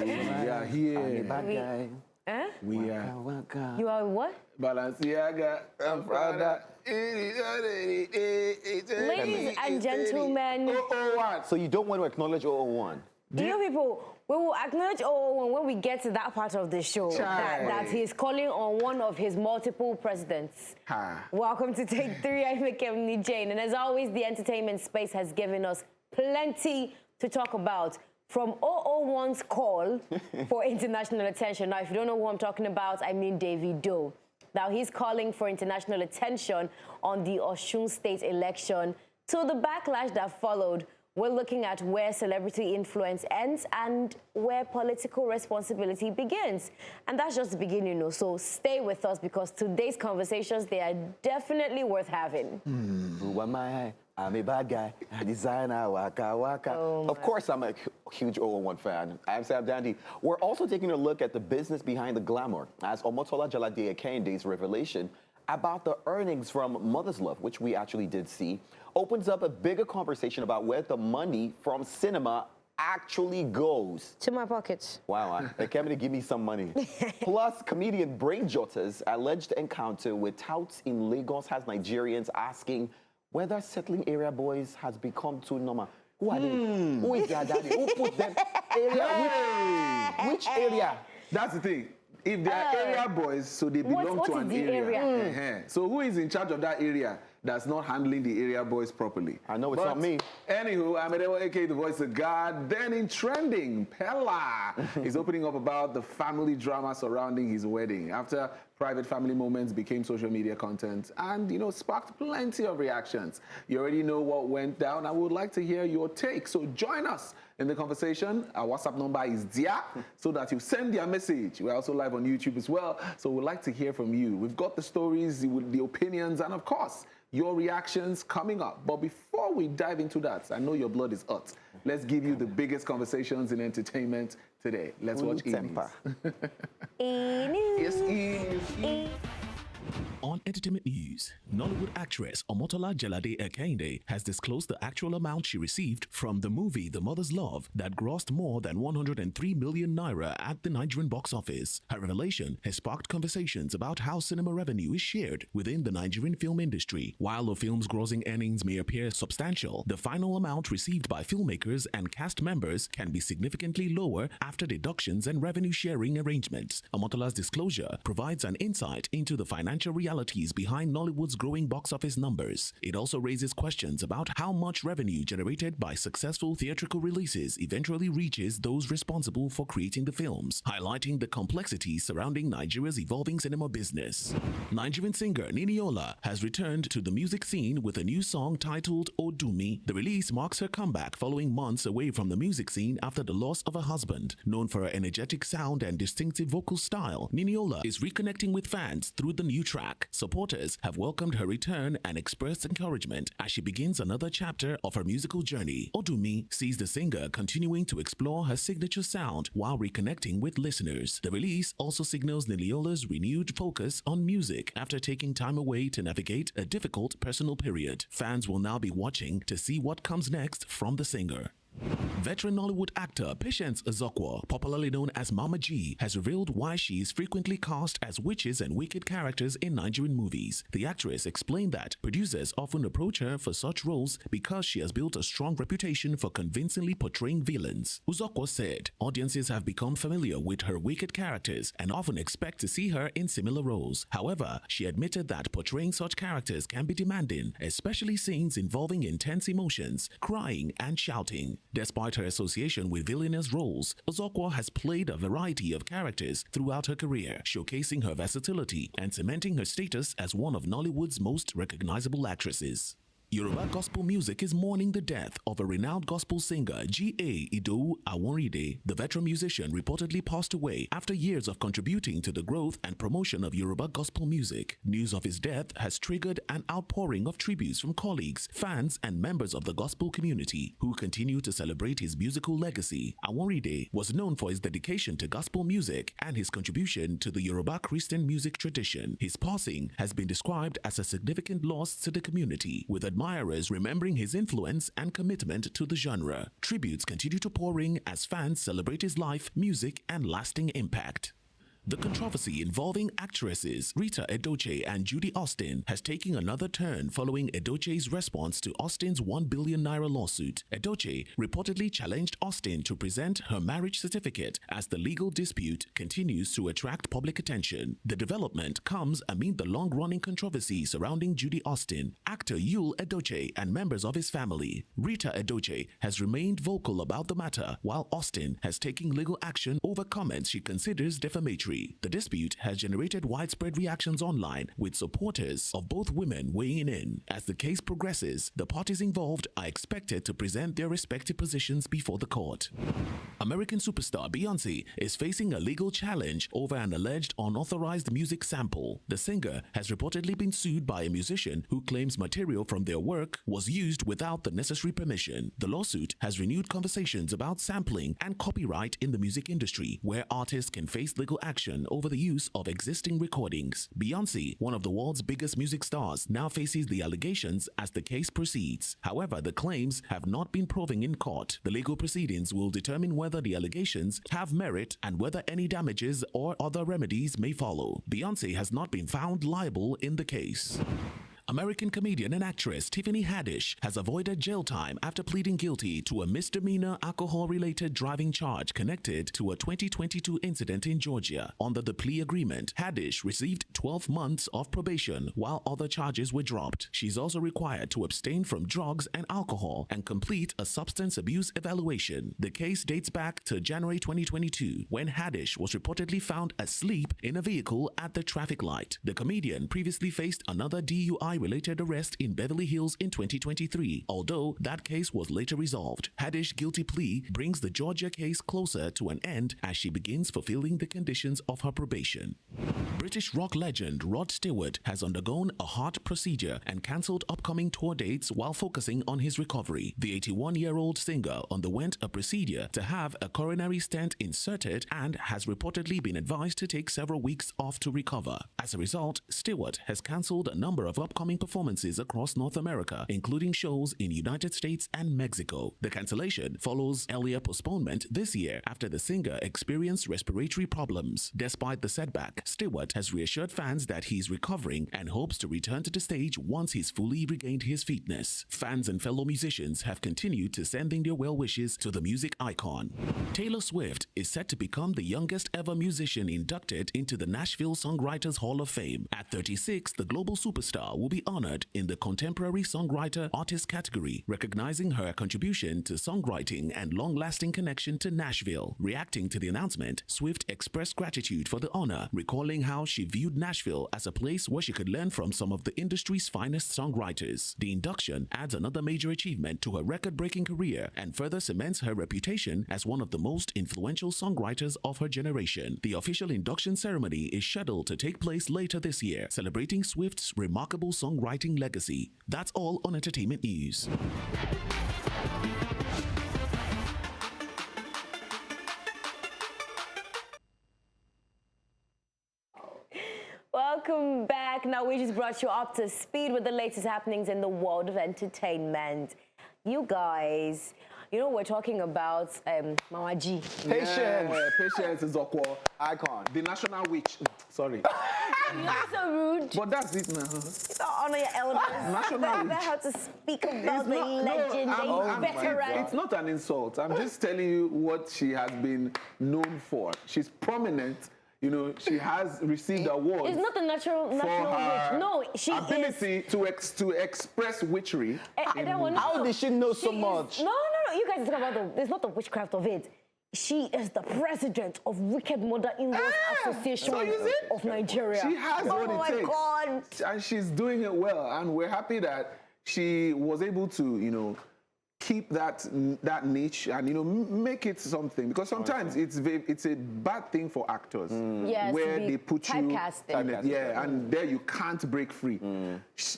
We are here. I'm a bad guy. We are. You are what? Balenciaga and Prada. Ladies and gentlemen. 001. So you don't want to acknowledge 001? You people, we will acknowledge 001 when we get to that part of the show. That he's calling on one of his multiple presidents. Welcome to Take 3. I'm Ekemni Jane. And as always, the entertainment space has given us plenty to talk about. From 001's call for international attention. Now, if you don't know who I'm talking about, I mean Davido. Now, he's calling for international attention on the Osun state election to the backlash that followed. We're looking at where celebrity influence ends and where political responsibility begins. And that's just the beginning, you know. So stay with us because today's conversations, they are definitely worth having. I'm a bad guy, a designer, waka waka. Of course, I'm a huge 001 fan. I'm Sam Dandy. We're also taking a look at the business behind the glamour as Omotola Jalade-Ekeinde's revelation about the earnings from Mother's Love, which we actually did see, opens up a bigger conversation about where the money from cinema actually goes. To my pockets. Wow, they came to give me some money. Plus, comedian Brain Jotter's alleged encounter with Touts in Lagos has Nigerians asking whether settling area boys has become too normal. Who are they? Who is their daddy? Who put them? Area? Which area? That's the thing. If they are area boys, so they belong to an area. So who is in charge of that area that's not handling the area boys properly? I know it's not me. Anywho, I'm aka the voice of God. Then in trending, Pella is opening up about the family drama surrounding his wedding after private family moments became social media content and, you know, sparked plenty of reactions. You already know what went down. I would like to hear your take. So join us in the conversation. Our WhatsApp number is there so that you send your message. We're also live on YouTube as well. So we'd like to hear from you. We've got the stories, the opinions, and of course, your reactions coming up. But before we dive into that, I know your blood is hot. Let's give you the biggest conversations in entertainment today. Let's watch Temper. Yes, On entertainment news, Nollywood actress Omotola Jalade-Ekeinde has disclosed the actual amount she received from the movie The Mother's Love that grossed more than 103 million naira at the Nigerian box office. Her revelation has sparked conversations about how cinema revenue is shared within the Nigerian film industry. While the film's grossing earnings may appear substantial, the final amount received by filmmakers and cast members can be significantly lower after deductions and revenue sharing arrangements. Omotola's disclosure provides an insight into the financial realities behind Nollywood's growing box office numbers. It also raises questions about how much revenue generated by successful theatrical releases eventually reaches those responsible for creating the films, highlighting the complexities surrounding Nigeria's evolving cinema business. Nigerian singer Niniola has returned to the music scene with a new song titled Odumi. The release marks her comeback following months away from the music scene after the loss of her husband. Known for her energetic sound and distinctive vocal style, Niniola is reconnecting with fans through the new track. Supporters have welcomed her return and expressed encouragement as she begins another chapter of her musical journey. Odumi sees the singer continuing to explore her signature sound while reconnecting with listeners. The release also signals Niliola's renewed focus on music after taking time away to navigate a difficult personal period. Fans will now be watching to see what comes next from the singer. Veteran Nollywood actor Patience Azokwo, popularly known as Mama G, has revealed why she is frequently cast as witches and wicked characters in Nigerian movies. The actress explained that producers often approach her for such roles because she has built a strong reputation for convincingly portraying villains. Uzokwo said audiences have become familiar with her wicked characters and often expect to see her in similar roles. However, she admitted that portraying such characters can be demanding, especially scenes involving intense emotions, crying and shouting. Despite her association with villainous roles, Azokwo has played a variety of characters throughout her career, showcasing her versatility and cementing her status as one of Nollywood's most recognizable actresses. Yoruba gospel music is mourning the death of a renowned gospel singer, G.A. Idowu Aworinde. The veteran musician reportedly passed away after years of contributing to the growth and promotion of Yoruba gospel music. News of his death has triggered an outpouring of tributes from colleagues, fans, and members of the gospel community who continue to celebrate his musical legacy. Aworinde was known for his dedication to gospel music and his contribution to the Yoruba Christian music tradition. His passing has been described as a significant loss to the community, with admirers remembering his influence and commitment to the genre. Tributes continue to pour in as fans celebrate his life, music, and lasting impact. The controversy involving actresses Rita Edochie and Judy Austin has taken another turn following Edochie's response to Austin's $1 billion lawsuit. Edochie reportedly challenged Austin to present her marriage certificate as the legal dispute continues to attract public attention. The development comes amid the long-running controversy surrounding Judy Austin, actor Yul Edochie, and members of his family. Rita Edochie has remained vocal about the matter, while Austin has taken legal action over comments she considers defamatory. The dispute has generated widespread reactions online, with supporters of both women weighing in. As the case progresses, the parties involved are expected to present their respective positions before the court. American superstar Beyonce is facing a legal challenge over an alleged unauthorized music sample. The singer has reportedly been sued by a musician who claims material from their work was used without the necessary permission. The lawsuit has renewed conversations about sampling and copyright in the music industry, where artists can face legal action over the use of existing recordings. Beyonce, one of the world's biggest music stars, now faces the allegations as the case proceeds. However, the claims have not been proven in court. The legal proceedings will determine whether the allegations have merit and whether any damages or other remedies may follow. Beyonce has not been found liable in the case. American comedian and actress Tiffany Haddish has avoided jail time after pleading guilty to a misdemeanor alcohol-related driving charge connected to a 2022 incident in Georgia. Under the plea agreement, Haddish received 12 months of probation while other charges were dropped. She's also required to abstain from drugs and alcohol and complete a substance abuse evaluation. The case dates back to January 2022, when Haddish was reportedly found asleep in a vehicle at the traffic light. The comedian previously faced another DUI-related arrest in Beverly Hills in 2023, although that case was later resolved. Haddish's guilty plea brings the Georgia case closer to an end as she begins fulfilling the conditions of her probation. British rock legend Rod Stewart has undergone a heart procedure and cancelled upcoming tour dates while focusing on his recovery. The 81-year-old singer underwent a procedure to have a coronary stent inserted and has reportedly been advised to take several weeks off to recover. As a result, Stewart has cancelled a number of upcoming performances across North America, including shows in United States and Mexico. The cancellation follows earlier postponement this year after the singer experienced respiratory problems. Despite the setback, Stewart has reassured fans that he's recovering and hopes to return to the stage once he's fully regained his fitness. Fans and fellow musicians have continued to send in their well wishes to the music icon. Taylor Swift is set to become the youngest ever musician inducted into the Nashville Songwriters Hall of Fame. At 36, the global superstar will be honored in the Contemporary Songwriter Artist category, recognizing her contribution to songwriting and long-lasting connection to Nashville. Reacting to the announcement, Swift expressed gratitude for the honor, recalling how she viewed Nashville as a place where she could learn from some of the industry's finest songwriters. The induction adds another major achievement to her record-breaking career and further cements her reputation as one of the most influential songwriters of her generation. The official induction ceremony is scheduled to take place later this year, celebrating Swift's remarkable songwriting legacy. That's all on entertainment news. Welcome back. Now we just brought you up to speed with the latest happenings in the world of entertainment. You guys, you know we're talking about Mama G. Patience. Yeah, Patience is Okwo. Icon. The national witch. Sorry. You're so rude. But that's it now. You don't honor your elders. National Better witch. how to speak about the No, legend, I'm- the veteran. It's not an insult. I'm just telling you what she has been known for. She's prominent. You know, she has received awards. It's not the natural for her witch. No, she ability to express witchery. I don't want to. How did she know so much? No. You guys talk about it's not the witchcraft of it. She is the president of Wicked Mother-in-Laws Association so you see? of Nigeria. She has what it takes. Oh my God. And she's doing it well. And we're happy that she was able to, you know, keep that niche and, you know, make it something. Because sometimes it's a bad thing for actors. Yes, where they put you typecasting. and there you can't break free.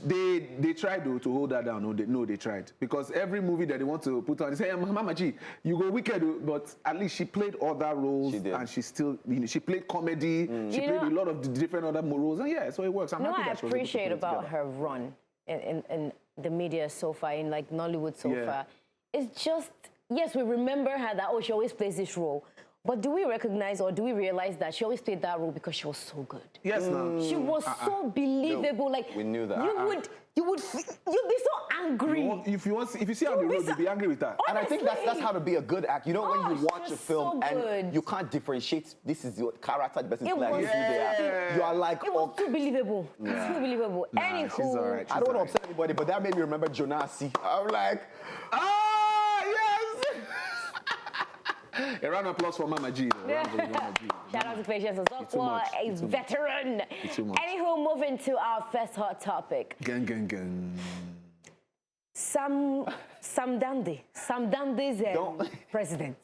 They tried though to hold that down. No, they tried. Because every movie that they want to put on, they say, hey, Mama G, you go Wicked, but at least she played other roles and she still, you know, she played comedy, she played a lot of different other roles, and yeah, so it works. I'm happy that she was able to appreciate put it about together. her run in the media so far, in like Nollywood so far, is just, yes, we remember her that, oh, she always plays this role. But do we recognize or do we realize that she always played that role because she was so good? Yes, no. She was so believable. No, like we knew that. You'd be so angry. If you see her on the road, you'll be angry with her. And I think that's how to be a good actor. You know, when you watch a film and you can't differentiate, this is your character, the person playing who they are. You are like, it was too believable. Too believable. Nah, she's all right. I don't want to upset anybody, but that made me remember Jonasi. I'm like, yes! A round of applause for Mama G. Shout out to Patience Osokwa, a veteran. Anywho, moving to our first hot topic. Gang. Sam Dande's president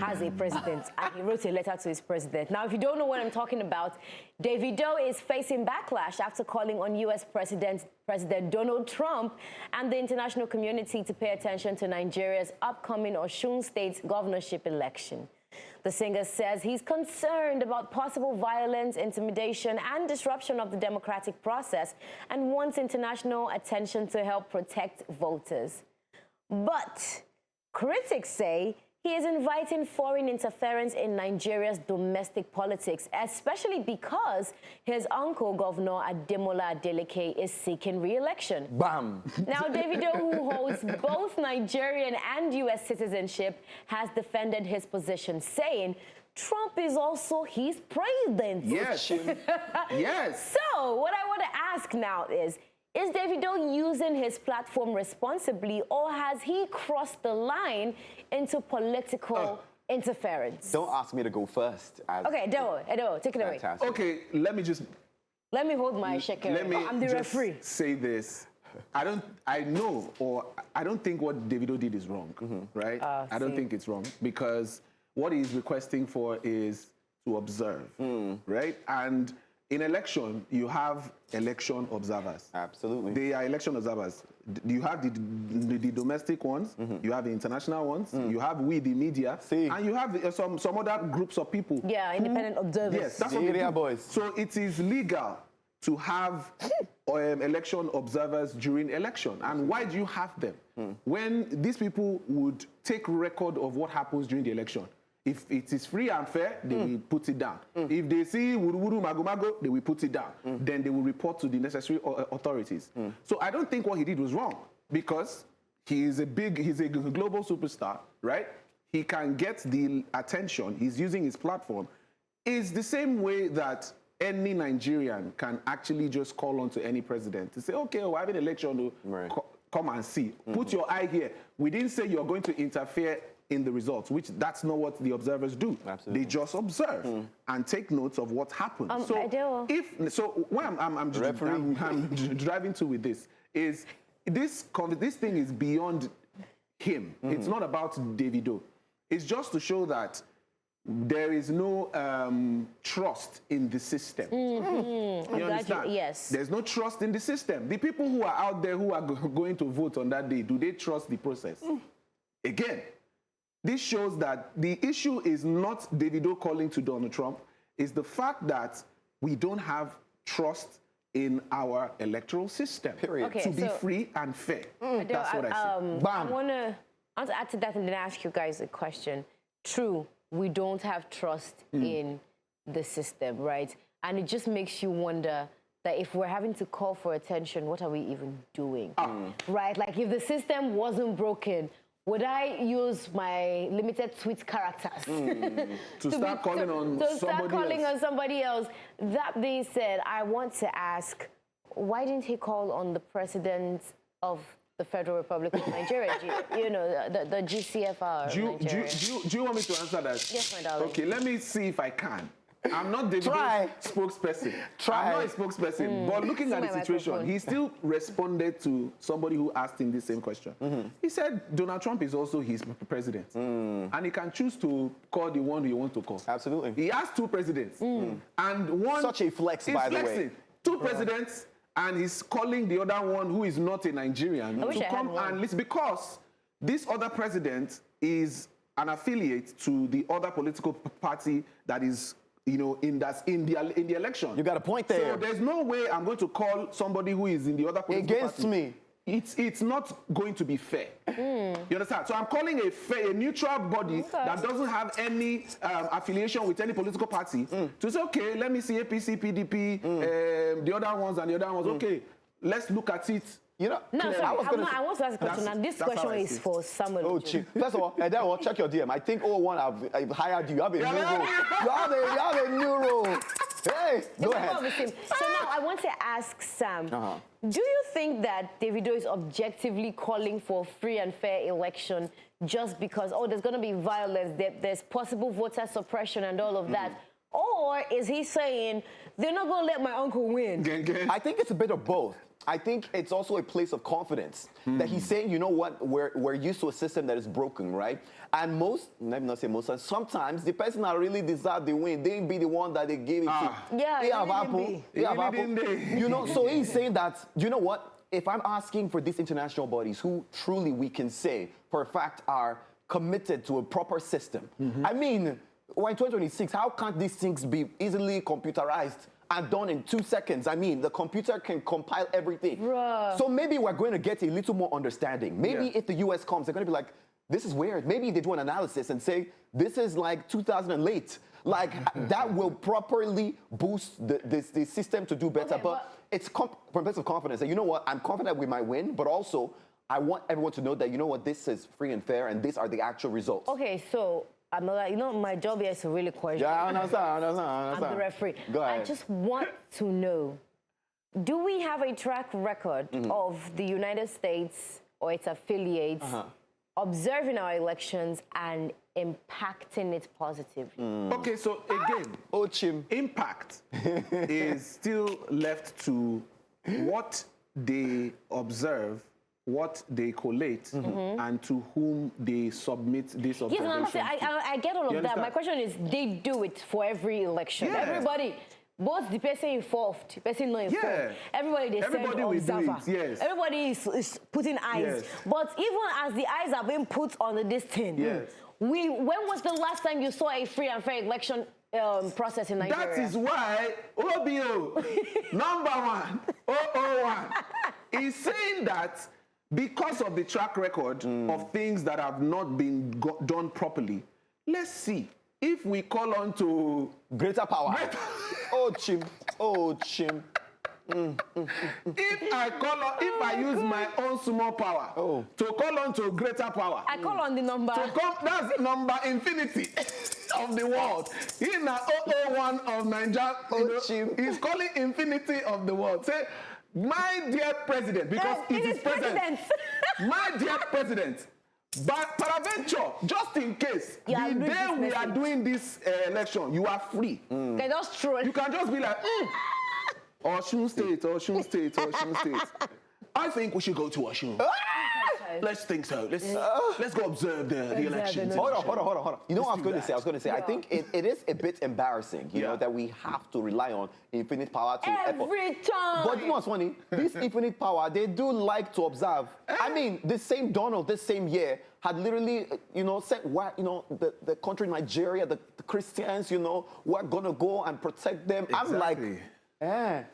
has a president, and he wrote a letter to his president. Now, if you don't know what I'm talking about, Davido is facing backlash after calling on U.S. President Donald Trump and the international community to pay attention to Nigeria's upcoming Osun State governorship election. The singer says he's concerned about possible violence, intimidation, and disruption of the democratic process and wants international attention to help protect voters. But critics say he is inviting foreign interference in Nigeria's domestic politics, especially because his uncle, Governor Omotola Jalade-Ekeinde, is seeking re-election. bam. Now, Davido, who holds both Nigerian and U.S. citizenship, has defended his position, saying Trump is also his president. Yes. Yes. So, what I want to ask now is Davido using his platform responsibly, or has he crossed the line into political interference? Don't ask me to go first. Okay, Edo, take it away. Fantastic. Okay, let me hold my shaker. Let me I'm the just referee. say this. I don't think what Davido did is wrong, right? I don't think it's wrong because what he's requesting for is to observe, right? And in election, you have election observers. Absolutely. They are election observers. You have the domestic ones, you have the international ones, you have we, the media, and you have some other groups of people. Yeah, independent observers. Yes, that's what they do. Boys. So it is legal to have election observers during election. And why do you have them? When these people would take record of what happens during the election. If it is free and fair, they will put it down. If they see wuru mago, they will put it down. Then they will report to the necessary authorities. So I don't think what he did was wrong because he's a global superstar, right? He can get the attention. He's using his platform. It's the same way that any Nigerian can actually just call on to any president to say, okay, we're having an election, come and see. Put your eye here. We didn't say you're going to interfere in the results, which that's not what the observers do. Absolutely. They just observe and take notes of what happens. What I'm driving to with this is this thing is beyond him. It's not about Davido. It's just to show that there is no trust in the system. You understand? Yes. There's no trust in the system. The people who are out there who are going to vote on that day, do they trust the process? Again, this shows that the issue is not Davido calling to Donald Trump, it's the fact that we don't have trust in our electoral system to be free and fair. That's what I see. I want to add to that and then ask you guys a question. True, we don't have trust in the system, right? And it just makes you wonder that if we're having to call for attention, what are we even doing? Right? Like if the system wasn't broken, would I use my limited tweet characters to start calling on somebody else? That being said, I want to ask, why didn't he call on the president of the Federal Republic of Nigeria? the GCFR. Do you want me to answer that? Yes, my darling. Okay, let me see if I can. I'm not Davido's spokesperson. I'm not a spokesperson. But looking at the situation, he still responded to somebody who asked him the same question. He said Donald Trump is also his president. And he can choose to call the one he wants to call. Absolutely. He has two presidents. And one... Such a flex, by the way. Two presidents, and he's calling the other one who is not a Nigerian to come and listen. Because this other president is an affiliate to the other political party that is in the election. You got a point there. So there's no way I'm going to call somebody who is in the other political against party. me. It's not going to be fair. You understand? So I'm calling a neutral body that doesn't have any affiliation with any political party to say, okay, let me see APC, PDP, the other ones and the other ones. Okay, let's look at it. No, sorry, I want to ask a question, and this question is for Samuel. Oh, Chief. First of all, and then check your DM. I think 01 I've hired you. You have a new role. You have a new role. Hey, go ahead. So now I want to ask Sam, do you think that Davido is objectively calling for free and fair election just because, there's going to be violence, there's possible voter suppression and all of that? Or is he saying, they're not going to let my uncle win? I think it's a bit of both. I think it's also a place of confidence that he's saying, you know what, we're used to a system that is broken, right? And let me not say most, sometimes the person that really deserve the win, they be the one that they give it to. Yeah, they have apple. They have apple. So he's saying that, you know what, if I'm asking for these international bodies who truly we can say for a fact are committed to a proper system. I mean, we're in 2026, how can't these things be easily computerized and done in 2 seconds? I mean, the computer can compile everything. Bruh. So maybe we're going to get a little more understanding. Maybe if the US comes, they're going to be like, this is weird. Maybe they do an analysis and say, this is like 2000 and late. Like, that will properly boost the system to do better. Okay, but it's from a place of confidence that, you know what, I'm confident we might win, but also I want everyone to know that, you know what, this is free and fair and these are the actual results. Okay, so my job here is to really question. Yeah, I understand. I'm the referee. Go ahead. I just want to know, do we have a track record of the United States or its affiliates observing our elections and impacting it positively? Okay, so again, impact is still left to what they observe, what they collate, and to whom they submit this observation. Yes, I'm saying, I get all of that. My question is, they do it for every election. Yeah. Everybody, both the person involved, the person not involved, everybody they send observer. Everybody is putting eyes. But even as the eyes are being put on this thing, when was the last time you saw a free and fair election process in Nigeria? That is why OBO, number 1, 001, is saying that because of the track record of things that have not been done properly, let's see if we call on to greater power. Chim. If I use my own small power to call on to greater power, I call on the number. That's number infinity of the world. He's now 001 of Nigeria. He's calling infinity of the world. Say, my dear president, because it is president. My dear president, but peradventure, just in case, the day we are doing this election, you are free. Okay, that's true. You can just be like, Osun State. I think we should go to Osun. Let's think so. Let's go observe the elections. Hold on. You know what I was going to say? I think it is a bit embarrassing, you know, that we have to rely on infinite power to every time. But you know what's funny? This infinite power, they do like to observe. I mean, this same Donald, this same year, had literally, said, the country Nigeria, the Christians, we're going to go and protect them. Exactly. I'm like,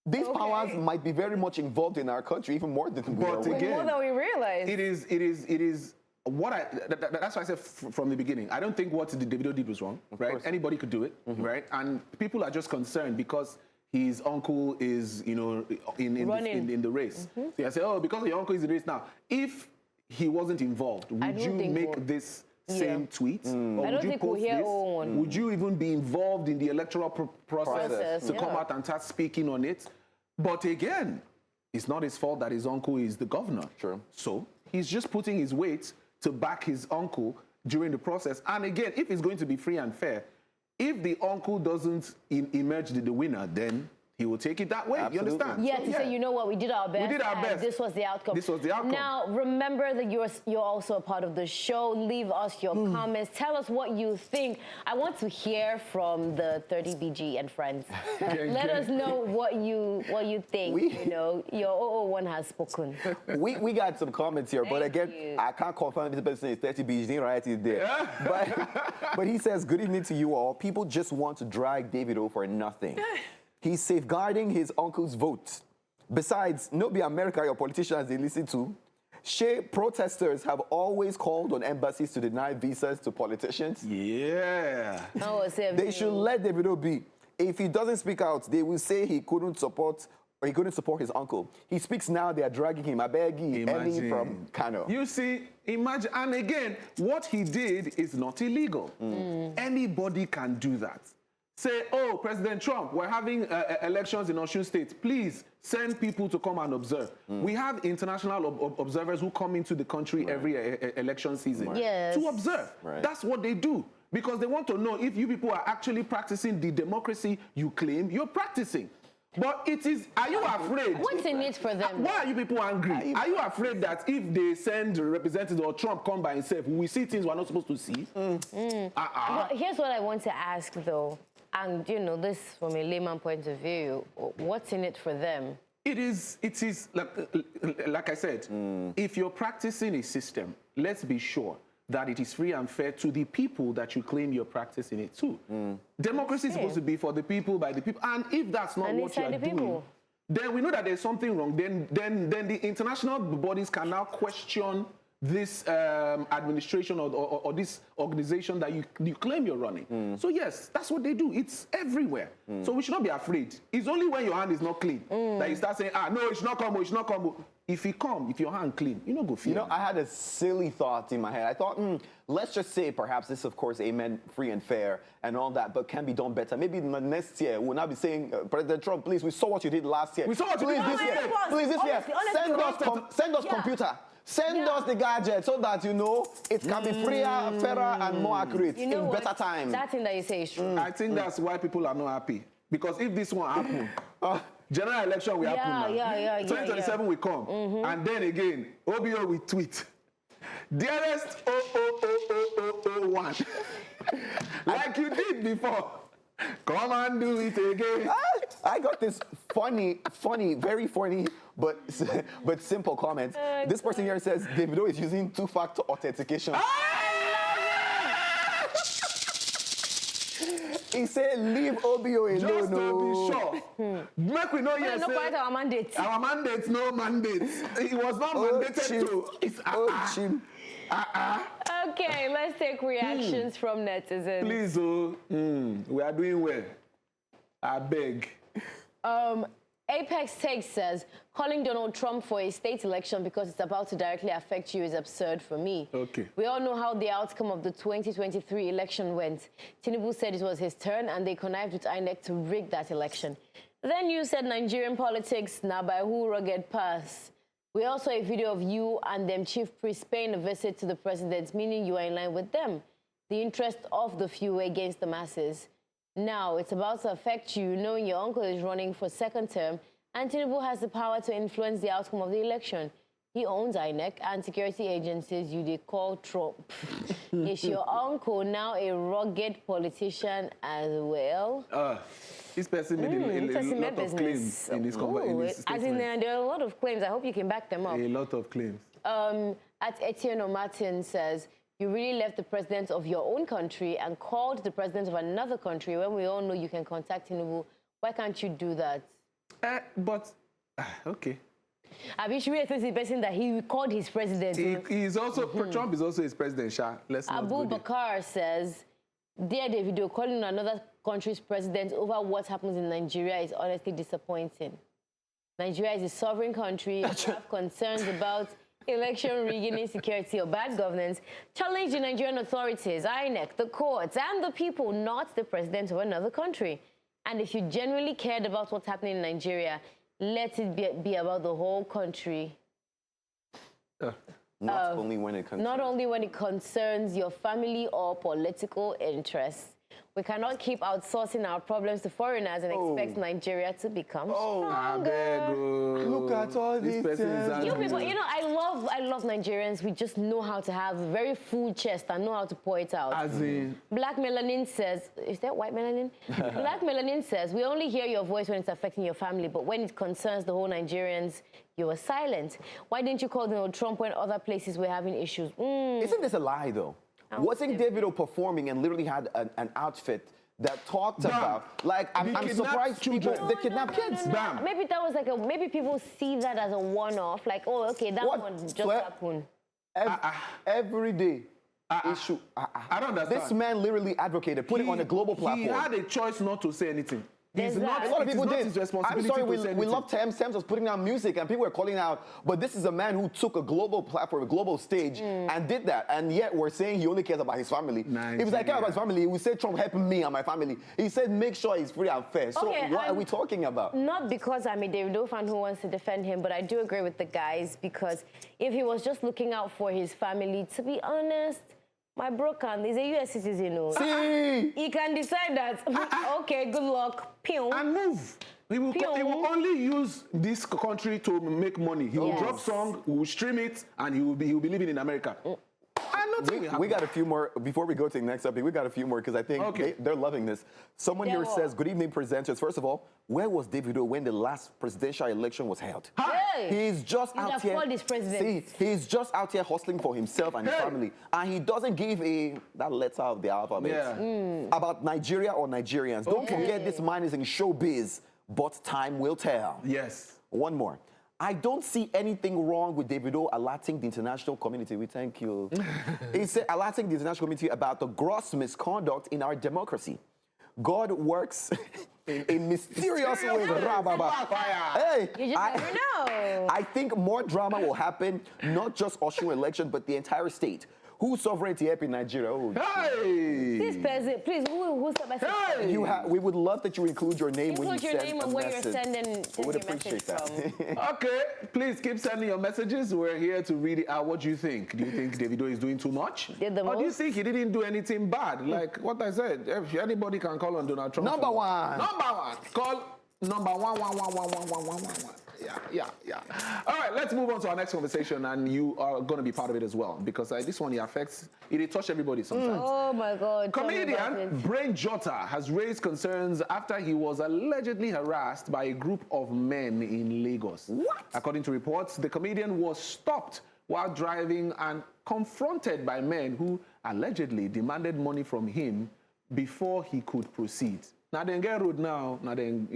these powers might be very much involved in our country, even more than we are. More than we realize. It is what that's why I said from the beginning. I don't think what Davido did was wrong, right? Anybody could do it, right? And people are just concerned because his uncle is, in the race. So I say, because your uncle is in the race now. If he wasn't involved, would you make this same tweet? Or would you post this? Would you even be involved in the electoral process to come out and start speaking on it? But again, it's not his fault that his uncle is the governor. True. So he's just putting his weight to back his uncle during the process. And again, if it's going to be free and fair, if the uncle doesn't emerge the winner, then he will take it that way. Absolutely. You understand? Yeah, to say, you know what, we did our best. We did our best. This was the outcome. This was the outcome. Now, remember that you're also a part of the show. Leave us your comments. Tell us what you think. I want to hear from the 30BG and friends. Let us know what you think. You know, your 001 has spoken. We got some comments here, but again, I can't confirm this person is 30BG, right? He's there. But he says, good evening to you all. People just want to drag Davido for nothing. He's safeguarding his uncle's vote. Besides, no be America, your politicians they listen to. Protesters have always called on embassies to deny visas to politicians. Yeah. They should let Davido be. If he doesn't speak out, they will say he couldn't support his uncle. He speaks now, they are dragging him. I beg you, Emmy from Kano. You see, imagine, and again, what he did is not illegal. Anybody can do that. Say, oh, President Trump, we're having elections in Osun State. Please send people to come and observe. We have international observers who come into the country every election season to observe. That's what they do. Because they want to know if you people are actually practicing the democracy you claim you're practicing. But it is, are you afraid? What's in it for them? Why are you people angry? Are you afraid that if they send representatives or Trump come by himself, we see things we're not supposed to see? But here's what I want to ask, though. And, you know, this from a layman point of view, what's in it for them? It is like I said, if you're practicing a system, let's be sure that it is free and fair to the people that you claim you're practicing it to. Democracy is supposed to be for the people, by the people. And if that's not what you're doing, then we know that there's something wrong. Then the international bodies can now question this administration or this organization that you claim you're running. So yes, that's what they do. It's everywhere. So we should not be afraid. It's only when your hand is not clean that you start saying, no, it should not come, it should not come. If your hand clean, you know, go feel. You know, I had a silly thought in my head. I thought, let's just say perhaps this, of course, amen, free and fair and all that, but can be done better. Maybe next year we'll not be saying, President Trump, please, we saw what you did last year. We saw what you did this year. Please, this year, send us computer. Send us the gadget so that, you know, it can be freer, fairer, and more accurate in better time. That thing that you say is true. I think that's why people are not happy. Because if this one happen, general election will happen now. 2027 will come. And then again, OBO will tweet. Dearest 00001. Like you did before. Come and do it again. I got this funny, very funny, but simple comment. This person here says Davido is using two-factor authentication. He said, leave OBO alone. Just to be sure. Make we know yes. No quite our mandate. Our mandate, no mandate. It was not mandated to. It's Okay, let's take reactions from netizens. Please, we are doing well. I beg. Apex Takes says, calling Donald Trump for a state election because it's about to directly affect you is absurd for me. Okay. We all know how the outcome of the 2023 election went. Tinubu said it was his turn and they connived with INEC to rig that election. Then you said Nigerian politics, now by who rugged pass. We also saw a video of you and them chief priests paying a visit to the president, meaning you are in line with them. The interest of the few against the masses. Now, it's about to affect you, knowing your uncle is running for second term, and Tinubu has the power to influence the outcome of the election. He owns INEC and security agencies you they call Trump. Is your uncle now a rugged politician as well? This person made a lot of claims in this conversation. As in, there are a lot of claims. I hope you can back them up. A lot of claims. At Etienne Martin says, you really left the president of your own country and called the president of another country when we all know you can contact Tinubu. Why can't you do that? Okay. I mean, should we expect the person that he called his president? He's also, Trump is also his president, Sha. Let's not Abu Bakar says, dear Davido, calling another country's president over what happens in Nigeria is honestly disappointing. Nigeria is a sovereign country. If you have concerns about election rigging, insecurity, or bad governance, challenge the Nigerian authorities, INEC, the courts, and the people, not the president of another country. And if you genuinely cared about what's happening in Nigeria, let it be about the whole country. Not only when it concerns. Not only when it concerns your family or political interests. We cannot keep outsourcing our problems to foreigners and expect Nigeria to become stronger. Look at all these things. You people, you know, I love Nigerians. We just know how to have a very full chest and know how to pour it out. As in, Black melanin says, is that white melanin? Black melanin says, we only hear your voice when it's affecting your family, but when it concerns the whole Nigerians, you were silent. Why didn't you call Donald Trump when other places were having issues? Isn't this a lie, though? Wasn't Davido performing and literally had an outfit that talked about, like, I'm surprised people, they kidnap kids. No. Maybe that was like maybe people see that as a one-off, like, oh, okay, that one just happened. Every day. Issue. I don't understand. This man literally advocated, put it on a global platform. He had a choice not to say anything. A lot of people did. His responsibility. I'm sorry, we love Thames. Thames was putting out music and people were calling out, but this is a man who took a global platform, a global stage, and did that. And yet we're saying he only cares about his family. If he's like, care about his family, we say Trump helping me and my family. He said, make sure he's free and fair. So what are we talking about? Not because I'm a Davido fan who wants to defend him, but I do agree with the guys, because if he was just looking out for his family, to be honest, my bro is a US citizen. See? He can decide that, okay, good luck, pew. And move. He will only use this country to make money. He will drop song, we will stream it, and he will be living in America. We got a few more, before we go to the next topic, we got a few more because I think they're loving this. Someone here says, good evening, presenters. First of all, where was Davido when the last presidential election was held? Hey. He's just out here. He's just out here hustling for himself and his family. And he doesn't give that letter of the alphabet about Nigeria or Nigerians. Don't forget this man is in showbiz, but time will tell. Yes. One more. I don't see anything wrong with Davido alerting the international community. We thank you. He said alerting the international community about the gross misconduct in our democracy. God works in mysterious ways. Hey, you just never know. I think more drama will happen, not just Osun election, but the entire state. Whose sovereignty help in Nigeria? Oh, this person, please, who's the best? We would love that you include your name when you send a message. Include your name and where you're sending would your appreciate message that. from. Okay, please keep sending your messages. We're here to read it out. What do you think? Do you think Davido is doing too much? Or do you think he didn't do anything bad? Like what I said, if anybody can call on Donald Trump. Number one. Call number one. Yeah. All right, let's move on to our next conversation, and you are going to be part of it as well, because this one, it touches everybody sometimes. Oh my God. Comedian Brain Jotter has raised concerns after he was allegedly harassed by a group of men in Lagos. What? According to reports, the comedian was stopped while driving and confronted by men who allegedly demanded money from him before he could proceed. Now they get road now then,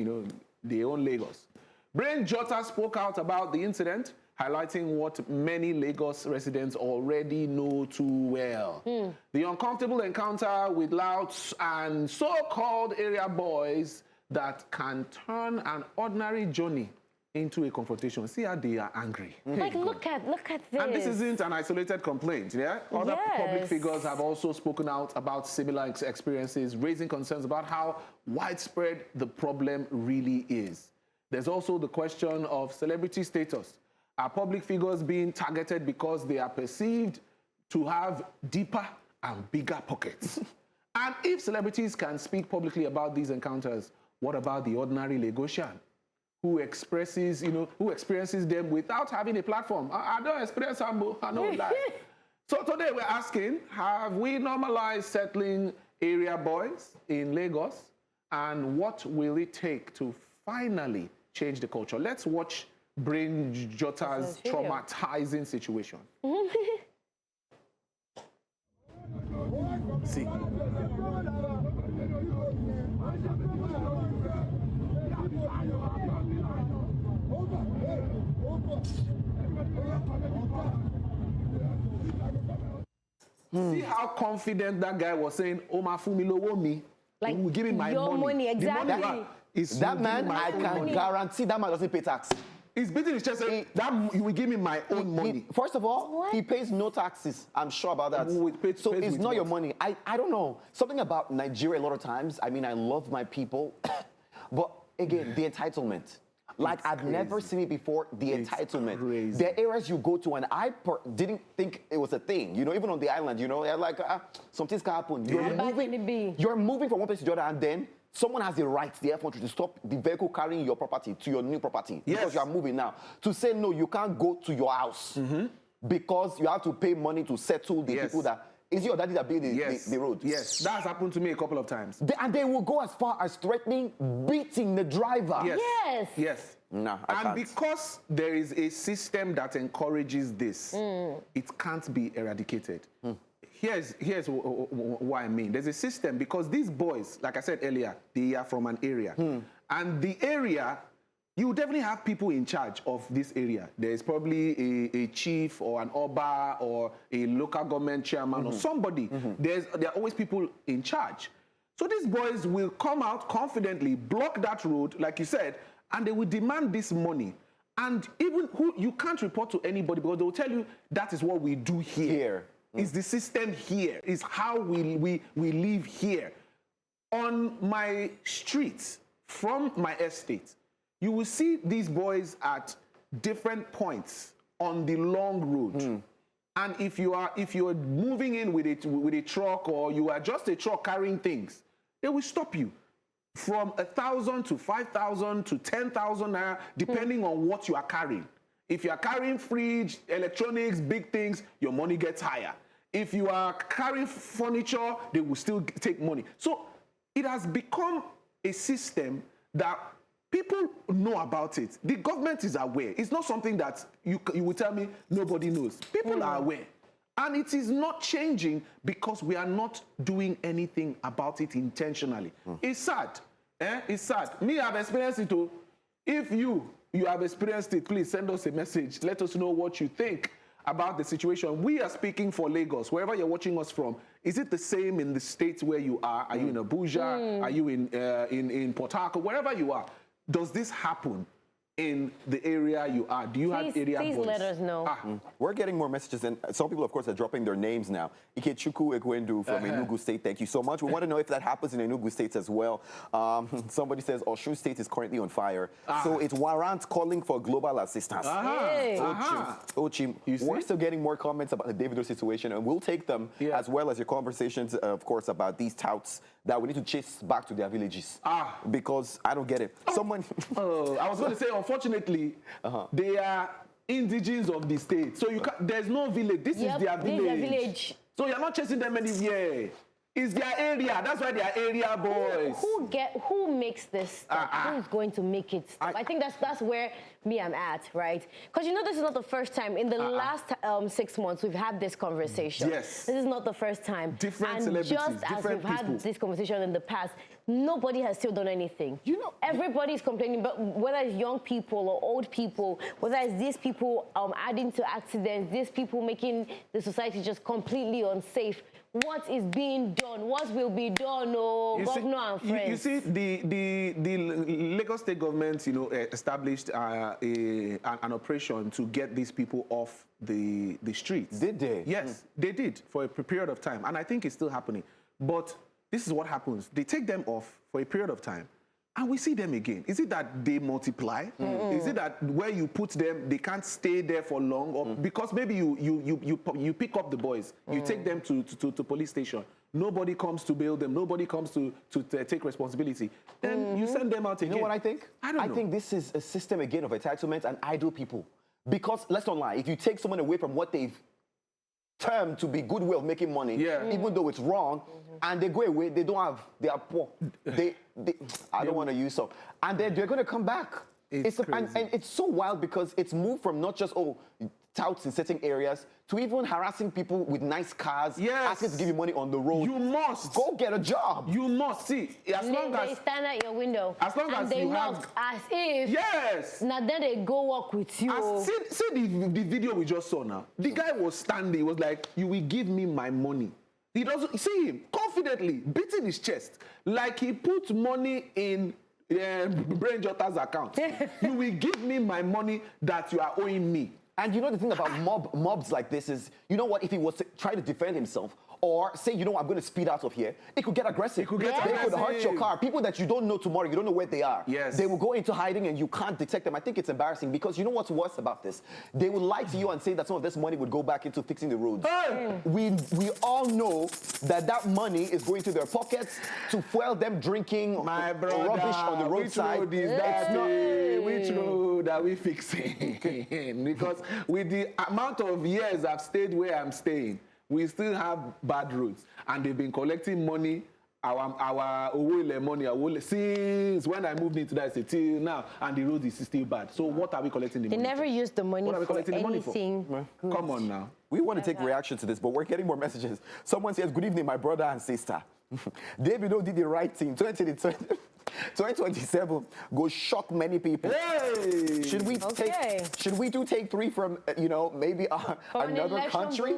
they own Lagos. Brain Jotter spoke out about the incident, highlighting what many Lagos residents already know too well. The uncomfortable encounter with louts and so-called area boys that can turn an ordinary journey into a confrontation. See how they are angry. Like, look at this. And this isn't an isolated complaint, yeah? Other public figures have also spoken out about similar experiences, raising concerns about how widespread the problem really is. There's also the question of celebrity status. Are public figures being targeted because they are perceived to have deeper and bigger pockets? And if celebrities can speak publicly about these encounters, what about the ordinary Lagosian who expresses them without having a platform? I don't experience Sambo, I don't lie. So today we're asking, have we normalized settling area boys in Lagos? And what will it take to finally change the culture? Let's watch Brain Jotter's traumatizing situation. See. See how confident that guy was saying, Oma Fumilowo me. Like, will give me my money. Exactly. The money that man, I can guarantee that man doesn't pay tax. He's beating his chest saying, you will give me my own money. First of all, he pays no taxes. I'm sure about that. So it's not your money. I don't know. Something about Nigeria a lot of times, I mean, I love my people. But again, the entitlement. Like I've never seen it before. The entitlement. Crazy. There are areas you go to, and I didn't think it was a thing. You know, even on the island, you know, they're like something's gonna happen. You're moving from one place to the other, and then someone has the right, the country, to stop the vehicle carrying your property to your new property because you are moving now. To say no, you can't go to your house because you have to pay money to settle the people that. Is your daddy that built the road? Yes, that's happened to me a couple of times. And they will go as far as threatening beating the driver. Yes. No, and because there is a system that encourages this, it can't be eradicated. Here's what I mean. There's a system because these boys, like I said earlier, they are from an area. And the area, you definitely have people in charge of this area. There's probably a chief or an oba or a local government chairman or somebody. There are always people in charge. So these boys will come out confidently, block that road, like you said, and they will demand this money. And even you can't report to anybody because they will tell you that is what we do here. It's the system here. It's how we live here. On my streets, from my estate, you will see these boys at different points on the long road. And if you're moving in with a truck or you are just a truck carrying things, they will stop you from 1,000 to 5,000 to 10,000 naira, depending on what you are carrying. If you are carrying fridge, electronics, big things, your money gets higher. If you are carrying furniture, they will still take money. So it has become a system that people know about it. The government is aware. It's not something that you will tell me nobody knows. People are aware. And it is not changing because we are not doing anything about it intentionally. It's sad. It's sad. Me, I've experienced it too. If you have experienced it, please send us a message. Let us know what you think about the situation. We are speaking for Lagos. Wherever you're watching us from, is it the same in the states where you are? Are you in Abuja? Are you in Port Harcourt? Wherever you are, does this happen in the area you are? Do you have area boys? Please let us know. We're getting more messages, and some people, of course, are dropping their names now. Ikechukwu Ekwendu from Enugu State, thank you so much. We want to know if that happens in Enugu State as well. Somebody says Osun State is currently on fire. So it's Warrant calling for global assistance. Ochim, we're still getting more comments about the Davido situation, and we'll take them as well as your conversations, of course, about these touts that we need to chase back to their villages. Because I don't get it. Someone... I was going to say, unfortunately, they are indigenes of the state. So there's no village. This is their village. So you're not chasing them anywhere. It's their area. That's why they are area boys. Who makes this stuff? Who's going to make it stop? I think that's where me I'm at, right? Because you know this is not the first time. In the last 6 months, we've had this conversation. Yes. This is not the first time. Different celebrities, just as we've had this conversation in the past, nobody has still done anything. You know, everybody's complaining, but whether it's young people or old people, whether it's these people adding to accidents, these people making the society just completely unsafe. What is being done? What will be done, governor and friends? You see, the Lagos State government, established an operation to get these people off the streets. Did they? Yes, they did for a period of time, and I think it's still happening. But this is what happens. They take them off for a period of time, and we see them again. Is it that they multiply? Is it that where you put them, they can't stay there for long? Or because maybe you pick up the boys, you take them to police station. Nobody comes to bail them. Nobody comes to take responsibility. Then you send them out again. You know what I think? I think this is a system, again, of entitlement and idle people. Because, let's not lie, if you take someone away from what they've termed to be goodwill, making money, even though it's wrong, and they go away, they are poor. I don't want to use so. And they're going to come back. It's crazy. And it's so wild because it's moved from not just, touts in certain areas to even harassing people with nice cars, asking to give you money on the road. You must. Go get a job. You must. See, as long as... They stand at your window. As long as they you knock as if... Yes. Now then they go walk with you. See the video we just saw now. The guy was standing. He was like, you will give me my money. He doesn't... See him confidently beating his chest. Like he put money in... Brain Jotter's account. You will give me my money that you are owing me. And you know the thing about mobs like this is, you know what, if he was to try to defend himself, or say, you know, I'm going to speed out of here, it could get aggressive. It could get They aggressive. could hurt your car. People that you don't know tomorrow, you don't know where they are. Yes. They will go into hiding and you can't detect them. I think it's embarrassing because you know what's worse about this? They will lie to you and say that some of this money would go back into fixing the roads. Hey! We all know that money is going to their pockets to fuel them drinking My brother, rubbish on the roadside. Which road is that? Which road are we fixing? Because with the amount of years I've stayed where I'm staying, we still have bad roads, and they've been collecting money. Our money since when I moved into that city till now, and the road is still bad. So what are we collecting the They money never for? used the money What are we for collecting the money for? anything. Come on now. We want to take reaction to this, but we're getting more messages. Someone says, good evening, my brother and sister. Davido did the right thing. 2027 go shock many people. Hey! Should we take 3 from, you know, maybe another country?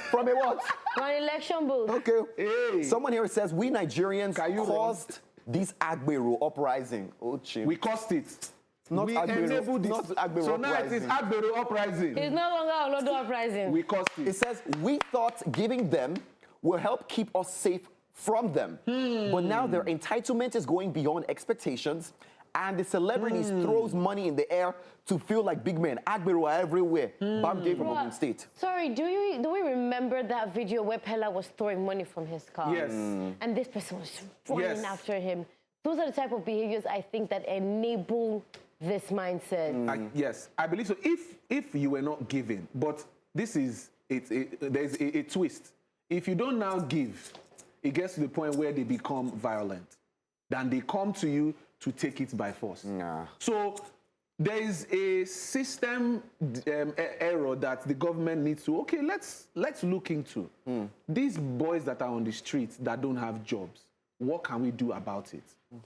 From a what? From an election booth. Okay. Hey. Someone here says, we Nigerians caused this Agbero uprising. Oh, chim. We caused it. Not we Agbero, enabled it. not Agbero So now it is uprising. Agbero uprising. It's no longer a Olodo uprising. We caused it. It says, we thought giving them will help keep us safe from them. But now their entitlement is going beyond expectations, and the celebrities throws money in the air to feel like big men. Agbero are everywhere. Bam Day from Ogun State. Sorry, do we remember that video where Pella was throwing money from his car? Yes. And this person was running Yes. after him. Those are the type of behaviors I think that enable this mindset. Yes, I believe so. If you were not giving, but this is there's a twist. If you don't now give, it gets to the point where they become violent. Then they come to you to take it by force. Nah. So there is a system error that the government needs to, okay, let's look into. These boys that are on the streets that don't have jobs, what can we do about it?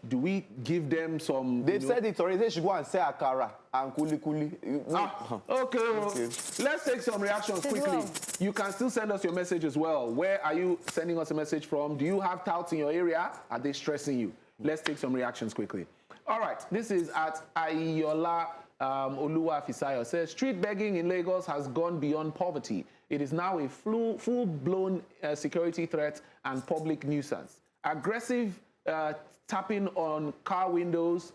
Do we give them some... They've said it already. They should go and say akara and kuli kuli. Okay. Let's take some reactions quickly. Well. You can still send us your message as well. Where are you sending us a message from? Do you have touts in your area? Are they stressing you? Let's take some reactions quickly. All right, this is at Ayola Oluwa Fisayo. Says, street begging in Lagos has gone beyond poverty. It is now a full-blown security threat and public nuisance. Aggressive tapping on car windows,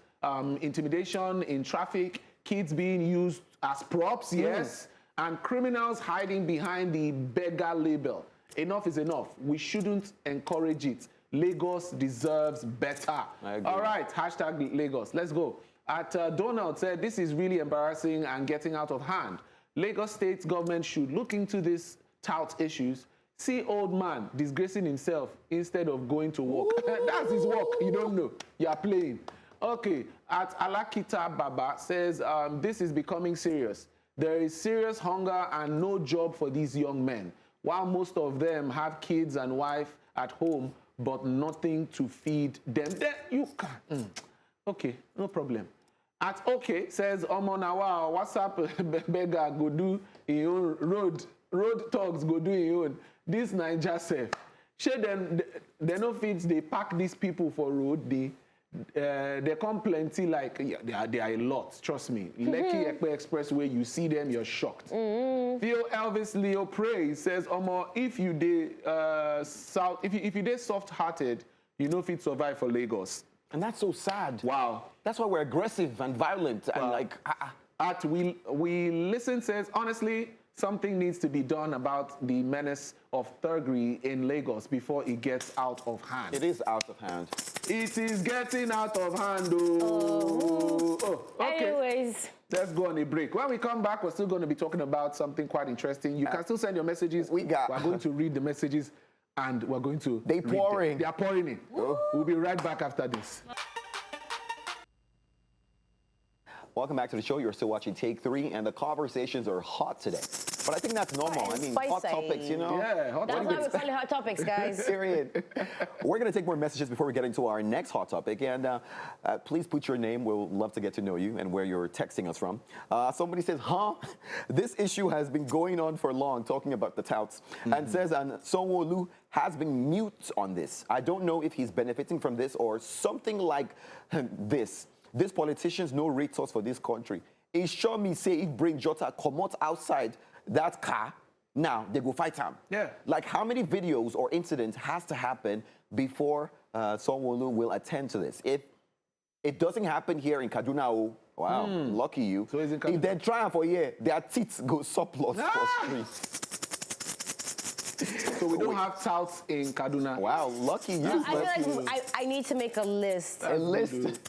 intimidation in traffic, kids being used as props, yes, and criminals hiding behind the beggar label. Enough is enough. We shouldn't encourage it. Lagos deserves better. All right, hashtag Lagos. Let's go. At Donald said, this is really embarrassing and getting out of hand. Lagos state government should look into these tout issues. See old man disgracing himself instead of going to work. That's his work. You don't know. You are playing. Okay. At Alakita Baba says, this is becoming serious. There is serious hunger and no job for these young men, while most of them have kids and wife at home, but nothing to feed them. Then you can. Okay, no problem. At OK says, Omo Nawa, what's up, beggar, go do your own road talks, go do your own. This Niger self. Share them, they no fit, they pack these people for road, they come plenty, like, yeah, they are a lot, trust me. Lekki Ekpe Expressway, you see them, you're shocked. Theo Elvis Leo Praise says, Omo, if you dey soft-hearted, you know fit survive for Lagos. And that's so sad. Wow. That's why we're aggressive and violent and like... At We Listen says, honestly, something needs to be done about the menace of thuggery in Lagos before it gets out of hand. It is out of hand. It is getting out of hand, oh. Okay. Anyways. Let's go on a break. When we come back, we're still going to be talking about something quite interesting. You can still send your messages. We're going to read the messages, and we're going to... They pouring. They are pouring in. We'll be right back after this. Welcome back to the show. You're still watching Take 3, and the conversations are hot today. But I think that's normal. I mean, hot topics, you know? Yeah, hot That's topics. why we call it hot topics, guys. Period. We're going to take more messages before we get into our next hot topic. And please put your name. We'll love to get to know you and where you're texting us from. Somebody says, this issue has been going on for long, talking about the touts. And says, and Sanwo-Olu has been mute on this. I don't know if he's benefiting from this or something like this. These politicians no rate us for this country. It sure me say it bring Jotter come out outside that car, now they go fight him. Yeah. Like how many videos or incidents has to happen before someone will attend to this? If it doesn't happen here in Kaduna, oh, wow, lucky you. So is it if they try for a year, their teeth go surplus for streets. So we don't have touts in Kaduna. Wow, lucky you. I feel like I need to make a list. A list.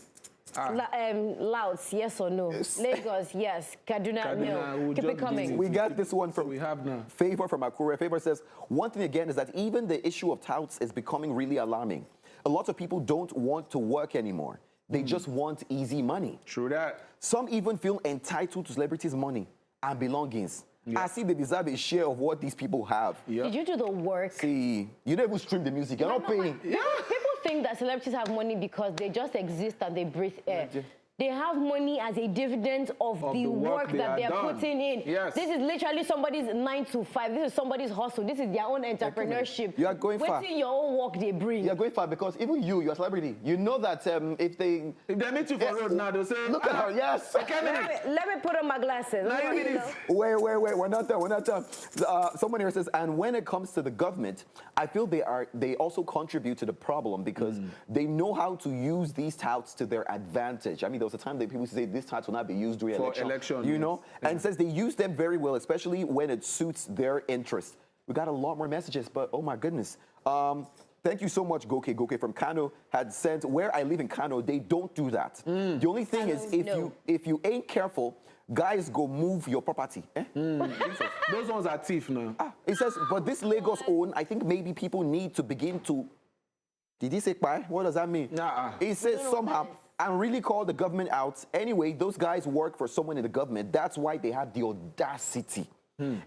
Louds, yes or no? Yes. Lagos, yes. Kaduna, no. Keep it coming. We got this one from we have now. Favor from Akure. Favor says, one thing again is that even the issue of touts is becoming really alarming. A lot of people don't want to work anymore. They just want easy money. True that. Some even feel entitled to celebrities' money and belongings. I see they deserve a share of what these people have. Did you do the work? See, you don't even stream the music. You're not paying. People think that celebrities have money because they just exist and they breathe air. They have money as a dividend of the work that they're putting in. Yes. This is literally somebody's 9 to 5. This is somebody's hustle. This is their own entrepreneurship. You are going far. What's in your own work they bring? You're going far because even you're a celebrity. You know that if they meet you for road now, they'll say, look at her, yes. Let me put on my glasses. Wait, we're not done. Someone here says, and when it comes to the government, I feel they also contribute to the problem because they know how to use these touts to their advantage. I mean, there was a time that people say this touts will not be used during election. You know? And it says they use them very well, especially when it suits their interest. We got a lot more messages, but oh my goodness. Thank you so much, Goke. Goke from Kano had sent, where I live in Kano, they don't do that. The only thing is, if you ain't careful, guys go move your property. Those ones are thief now. It says, but this Lagos own, I think maybe people need to begin to, did he say bye? What does that mean? It says somehow, and really call the government out. Anyway, those guys work for someone in the government. That's why they have the audacity.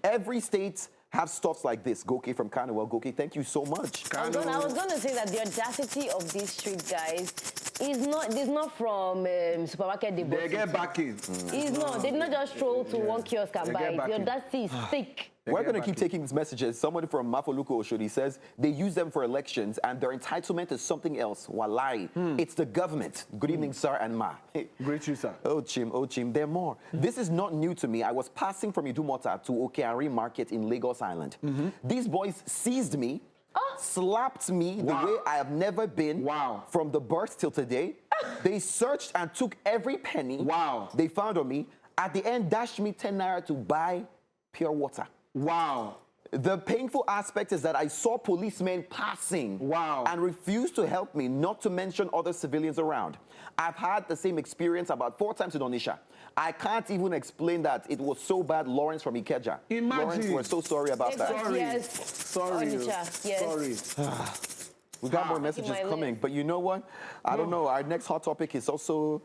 Every state have stuffs like this. Goke from Kano. Well, Goke, thank you so much. I was going to say that the audacity of these street guys is not from supermarket. They get backing. It's not. They not just stroll to one kiosk and buy it. The audacity is thick. We're going to keep taking these messages. Somebody from Mafoluko Oshodi says they use them for elections and their entitlement is something else. Walai. It's the government. Good evening, sir and ma. Great you, sir. Oh, Chim. There are more. This is not new to me. I was passing from Idumota to Okeari Market in Lagos Island. These boys seized me, slapped me the way I have never been from the birth till today. They searched and took every penny they found on me. At the end, dashed me 10 naira to buy pure water. Wow. The painful aspect is that I saw policemen passing and refused to help me, not to mention other civilians around. I've had the same experience about 4 times in Onisha. I can't even explain that. It was so bad. Lawrence from Ikeja. Imagine. Lawrence, we're so sorry about that. Sorry. We got more messages coming, but you know what? I don't know. Our next hot topic is also,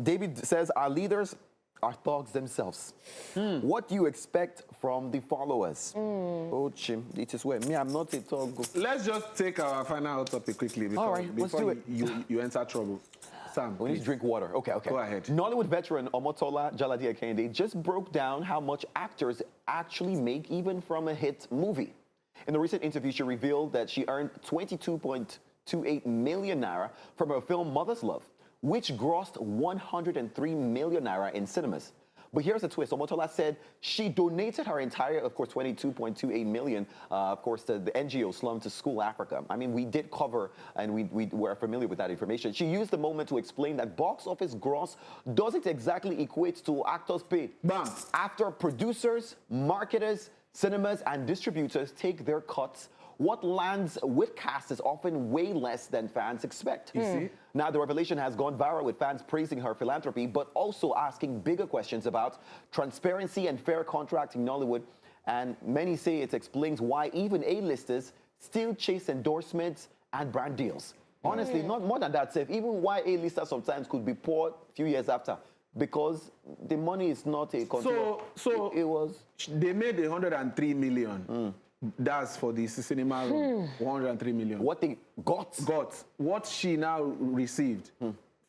David says, our leaders are thugs themselves. What do you expect from the followers? Oh, Chim, it is where me, I'm not a thug. Let's just take our final topic quickly before let's do it. You enter trouble. Sam, we need to drink water. Okay. Go ahead. Nollywood veteran Omotola Jalade-Ekeinde just broke down how much actors actually make even from a hit movie. In a recent interview, she revealed that she earned 22.28 million naira from her film Mother's Love, which grossed 103 million naira in cinemas. But here's the twist. Omotola said she donated her entire, of course, 22.28 million, of course, to the NGO Slum to School Africa. I mean, we did cover and we were familiar with that information. She used the moment to explain that box office gross doesn't exactly equate to actors' pay. Bam. After producers, marketers, cinemas, and distributors take their cuts, what lands with cast is often way less than fans expect. You see? Now, the revelation has gone viral with fans praising her philanthropy, but also asking bigger questions about transparency and fair contracting in Nollywood. And many say it explains why even A-listers still chase endorsements and brand deals. Honestly, not more than that, Seth. Even why A-listers sometimes could be poor a few years after, because the money is not a control. So it was. They made 103 million. That's for the cinema room. 103 million. What they got. What she now received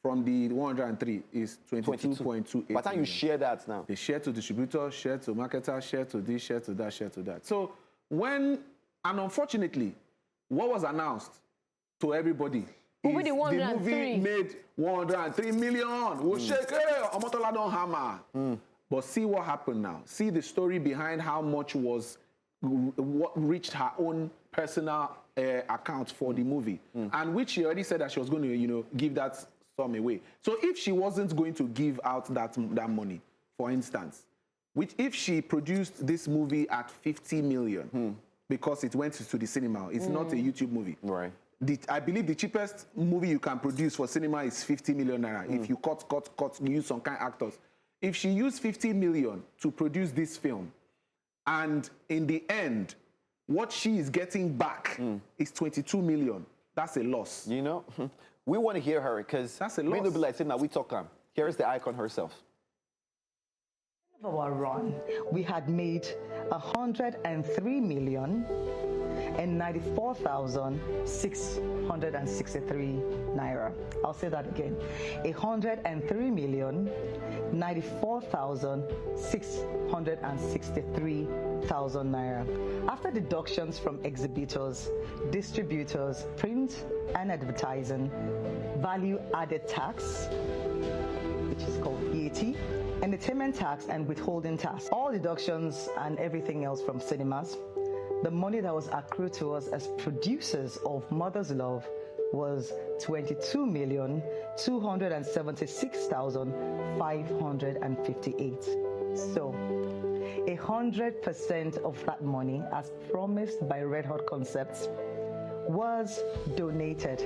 from the 103 is 22.28. By the time you share that now. They share to distributor, share to marketer, share to this, share to that, share to that. So and unfortunately, what was announced to everybody is the movie made 103 million. We'll shake, hey, Omotola don't hammer. But see what happened now. See the story behind how much was what reached her own personal account for the movie, and which she already said that she was going to, give that sum away. So if she wasn't going to give out that money, for instance, if she produced this movie at 50 million because it went to the cinema, it's not a YouTube movie. Right. I believe the cheapest movie you can produce for cinema is 50 million naira. If you cut, use some kind of actors. If she used 50 million to produce this film, and in the end, what she is getting back is 22 million. That's a loss. We want to hear her because that's a loss. We be like, now we talk. Here's the icon herself. Of our run, we had made 103,094,663 naira. I'll say that again. 103,094,663 naira. After deductions from exhibitors, distributors, print and advertising, value added tax, which is called VAT, entertainment tax and withholding tax, all deductions and everything else from cinemas, the money that was accrued to us as producers of Mother's Love was 22,276,558. So 100% of that money, as promised by Red Hot Concepts, was donated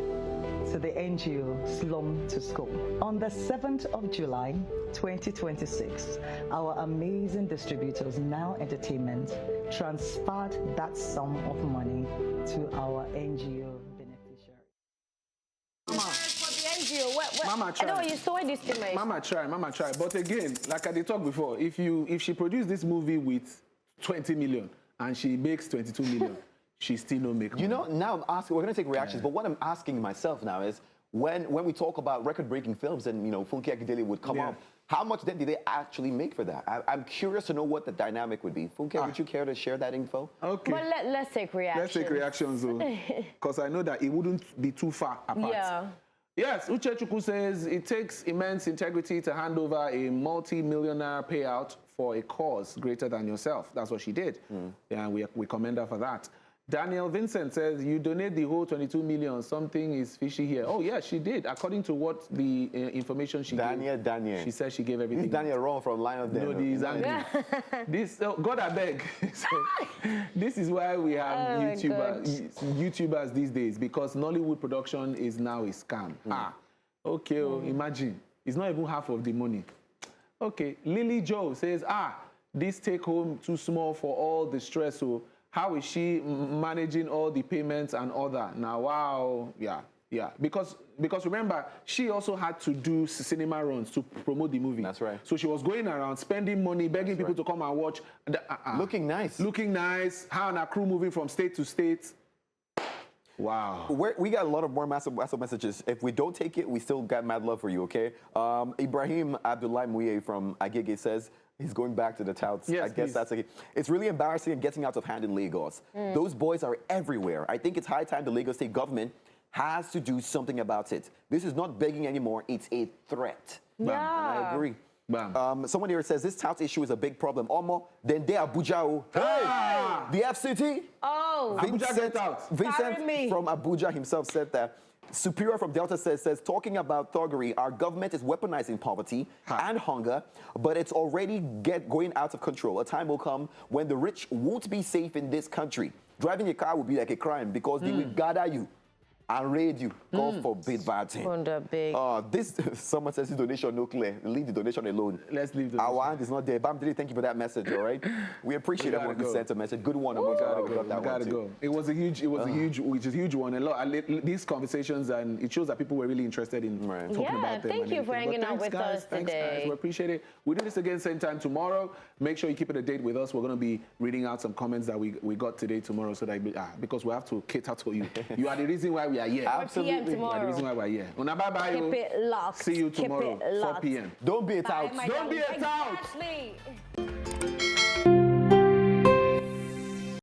to the NGO Slum to School. On the 7th of July, 2026, our amazing distributors, Now Entertainment, transferred that sum of money to our NGO beneficiary. Mama try. I know you saw this thing, Mama try. But again, like I talked before, if she produced this movie with 20 million and she makes 22 million, she still don't make money. Now I'm asking, we're going to take reactions, but what I'm asking myself now is, when we talk about record-breaking films and, Funke Akindele would come up, how much then did they actually make for that? I'm curious to know what the dynamic would be. Funke, would you care to share that info? Okay. Well, let's take reactions. Let's take reactions, though, because I know that it wouldn't be too far apart. Yeah. Yes, Uche Chukwu says it takes immense integrity to hand over a multi-millionaire payout for a cause greater than yourself. That's what she did. Yeah, we commend her for that. Daniel Vincent says, you donate the whole 22 million. Something is fishy here. Oh, yeah, she did. According to what the information she gave. Daniel. She said she gave everything. Is Daniel wrong from line of No, this is angry. God, I beg. This is why we have YouTubers these days, because Nollywood production is now a scam. Okay, imagine. It's not even half of the money. Okay, Lily Joe says, this take home too small for all the stress. So how is she managing all the payments and all that? Now, wow, yeah. Because remember, she also had to do cinema runs to promote the movie. That's right. So she was going around spending money, begging people to come and watch. Looking nice. Looking nice. Her and her crew moving from state to state. Wow. We got a lot of more massive messages. If we don't take it, we still got mad love for you, okay? Ibrahim Abdullahi Mouye from Agege says, he's going back to the touts. Yes, I guess that's okay. It's really embarrassing and getting out of hand in Lagos. Those boys are everywhere. I think it's high time the Lagos state government has to do something about it. This is not begging anymore. It's a threat. Yeah. And I agree. Bam. Someone here says this tout issue is a big problem. Omo, then they Abuja. Hey! The FCT. Oh. Abuja get out. Vincent from Abuja himself said that. Superior from Delta says, talking about thuggery, our government is weaponizing poverty and hunger, but it's already going out of control. A time will come when the rich won't be safe in this country. Driving a car will be like a crime because they will gather you and raid you. God forbid bad thing. Someone says this donation no clear. Leave the donation alone. Let's leave the Our hand is not there. Bam, thank you for that message, all right? We appreciate everyone who sent a message. Good one. We gotta go. It was a huge one. A lot. These conversations, and it shows that people were really interested in talking about them. Thank you for hanging out with us today. Thanks, guys. We appreciate it. We do this again same time tomorrow. Make sure you keep it a date with us. We're going to be reading out some comments that we got today, tomorrow, so that because we have to cater to you. You are the reason why we are here. Absolutely. You are the reason why we're here. Bye-bye. Keep it locked. See you tomorrow, 4 p.m. Don't be a tout. Don't be a tout. Exactly.